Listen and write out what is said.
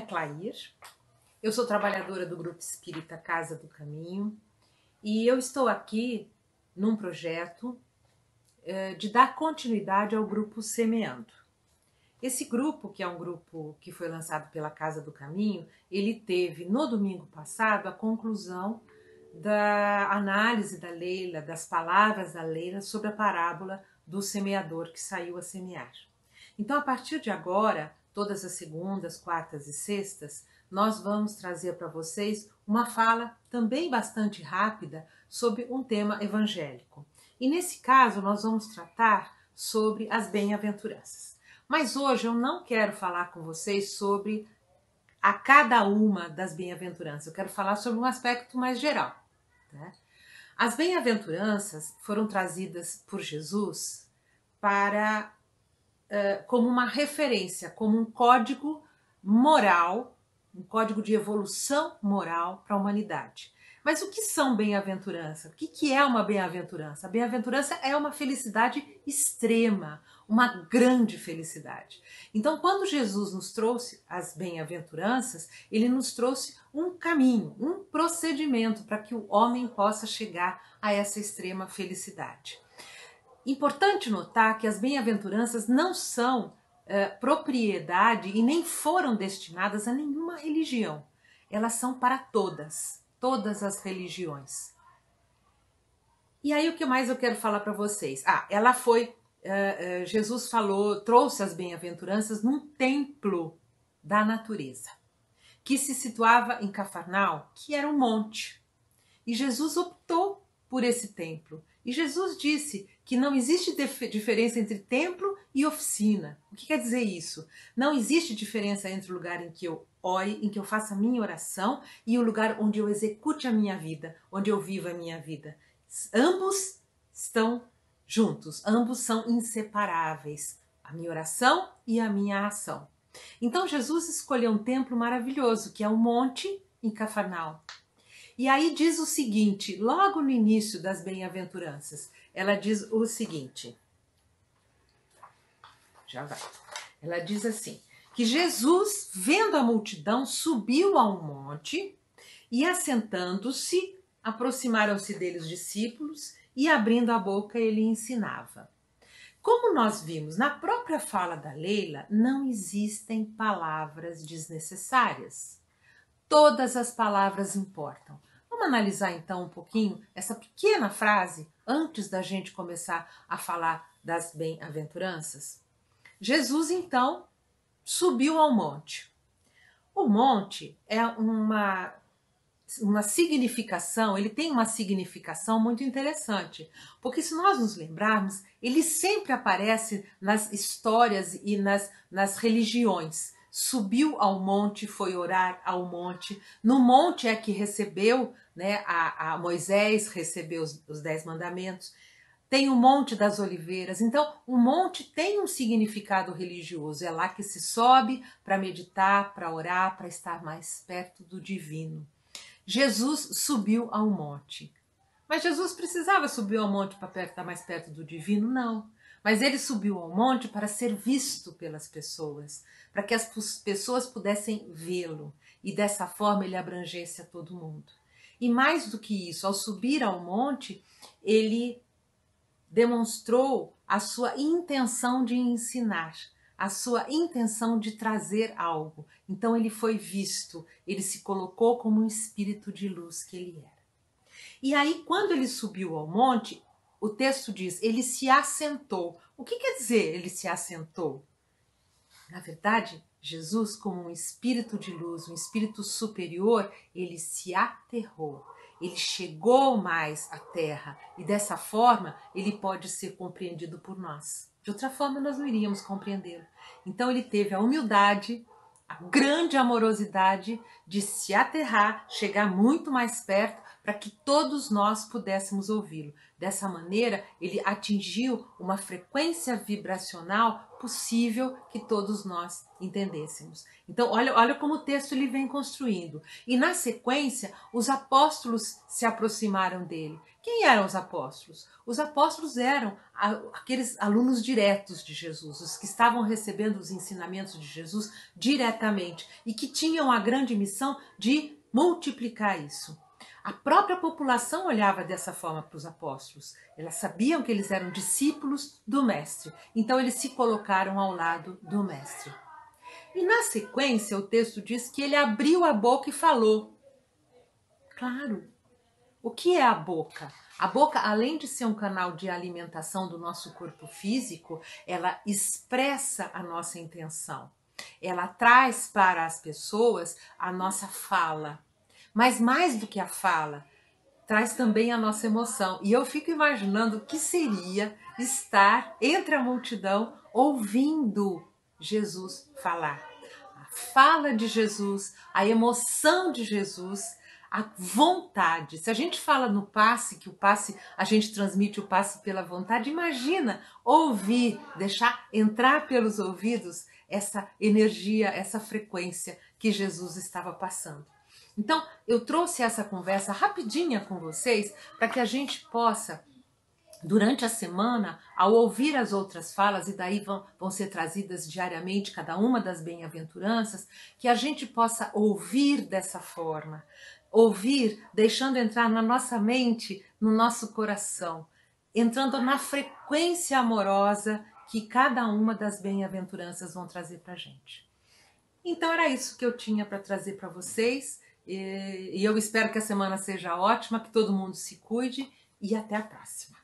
Clair, eu sou trabalhadora do Grupo Espírita Casa do Caminho e eu estou aqui num projeto de dar continuidade ao grupo Semeando. Esse grupo, que é um grupo que foi lançado pela Casa do Caminho, ele teve no domingo passado a conclusão da análise da Leila, das palavras da Leila sobre a parábola do semeador que saiu a semear. Então, a partir de agora, todas as segundas, quartas e sextas, nós vamos trazer para vocês uma fala também bastante rápida sobre um tema evangélico. E nesse caso, nós vamos tratar sobre as bem-aventuranças. Mas hoje eu não quero falar com vocês sobre a cada uma das bem-aventuranças, eu quero falar sobre um aspecto mais geral. Né? As bem-aventuranças foram trazidas por Jesus para como uma referência, como um código moral, um código de evolução moral para a humanidade. Mas o que são bem-aventuranças? O que é uma bem-aventurança? A bem-aventurança é uma felicidade extrema, uma grande felicidade. Então, quando Jesus nos trouxe as bem-aventuranças, ele nos trouxe um caminho, um procedimento para que o homem possa chegar a essa extrema felicidade. Importante notar que as bem-aventuranças não são propriedade e nem foram destinadas a nenhuma religião. Elas são para todas as religiões. E aí o que mais eu quero falar para vocês? Jesus trouxe as bem-aventuranças num templo da natureza, que se situava em Cafarnaum, que era um monte. E Jesus optou por esse templo. E Jesus disse que não existe diferença entre templo e oficina. O que quer dizer isso? Não existe diferença entre o lugar em que eu ore, em que eu faça a minha oração, e o lugar onde eu execute a minha vida, onde eu vivo a minha vida. Ambos estão juntos, ambos são inseparáveis. A minha oração e a minha ação. Então Jesus escolheu um templo maravilhoso, que é um monte em Cafarnaum. E aí diz o seguinte, logo no início das bem-aventuranças, ela diz o seguinte, ela diz assim, que Jesus, vendo a multidão, subiu a um monte e, assentando-se, aproximaram-se dele os discípulos e, abrindo a boca, ele ensinava. Como nós vimos na própria fala da Leila, não existem palavras desnecessárias. Todas as palavras importam. Vamos analisar então um pouquinho essa pequena frase antes da gente começar a falar das bem-aventuranças? Jesus então subiu ao monte. O monte é uma significação, ele tem uma significação muito interessante, porque se nós nos lembrarmos, ele sempre aparece nas histórias e nas religiões. Subiu ao monte, foi orar ao monte. No monte é que recebeu, né, a Moisés recebeu os 10 mandamentos. Tem o Monte das Oliveiras. Então, o monte tem um significado religioso. É lá que se sobe para meditar, para orar, para estar mais perto do divino. Jesus subiu ao monte. Mas Jesus precisava subir ao monte para estar mais perto do divino? Não. Mas ele subiu ao monte para ser visto pelas pessoas, para que as pessoas pudessem vê-lo e dessa forma ele abrangesse a todo mundo. E mais do que isso, ao subir ao monte, ele demonstrou a sua intenção de ensinar, a sua intenção de trazer algo. Então ele foi visto, ele se colocou como um espírito de luz que ele era. E aí, quando ele subiu ao monte, o texto diz, ele se assentou. O que quer dizer ele se assentou? Na verdade, Jesus, como um espírito de luz, um espírito superior, ele se aterrou. Ele chegou mais à terra e dessa forma ele pode ser compreendido por nós. De outra forma nós não iríamos compreendê-lo. Então ele teve a humildade, a grande amorosidade de se aterrar, chegar muito mais perto para que todos nós pudéssemos ouvi-lo. Dessa maneira ele atingiu uma frequência vibracional possível que todos nós entendêssemos. Então, olha como o texto ele vem construindo. E na sequência, os apóstolos se aproximaram dele. Quem eram os apóstolos? Os apóstolos eram aqueles alunos diretos de Jesus, os que estavam recebendo os ensinamentos de Jesus diretamente e que tinham a grande missão de multiplicar isso. A própria população olhava dessa forma para os apóstolos. Elas sabiam que eles eram discípulos do Mestre. Então eles se colocaram ao lado do Mestre. E na sequência o texto diz que ele abriu a boca e falou. Claro, o que é a boca? A boca, além de ser um canal de alimentação do nosso corpo físico, ela expressa a nossa intenção. Ela traz para as pessoas a nossa fala. Mas mais do que a fala, traz também a nossa emoção. E eu fico imaginando o que seria estar entre a multidão ouvindo Jesus falar. A fala de Jesus, a emoção de Jesus, a vontade. Se a gente fala no passe, que o passe, a gente transmite o passe pela vontade, imagina ouvir, deixar entrar pelos ouvidos essa energia, essa frequência que Jesus estava passando. Então, eu trouxe essa conversa rapidinha com vocês para que a gente possa, durante a semana, ao ouvir as outras falas, e daí vão ser trazidas diariamente cada uma das bem-aventuranças, que a gente possa ouvir dessa forma, ouvir deixando entrar na nossa mente, no nosso coração, entrando na frequência amorosa que cada uma das bem-aventuranças vão trazer para a gente. Então era isso que eu tinha para trazer para vocês. E eu espero que a semana seja ótima, que todo mundo se cuide e até a próxima.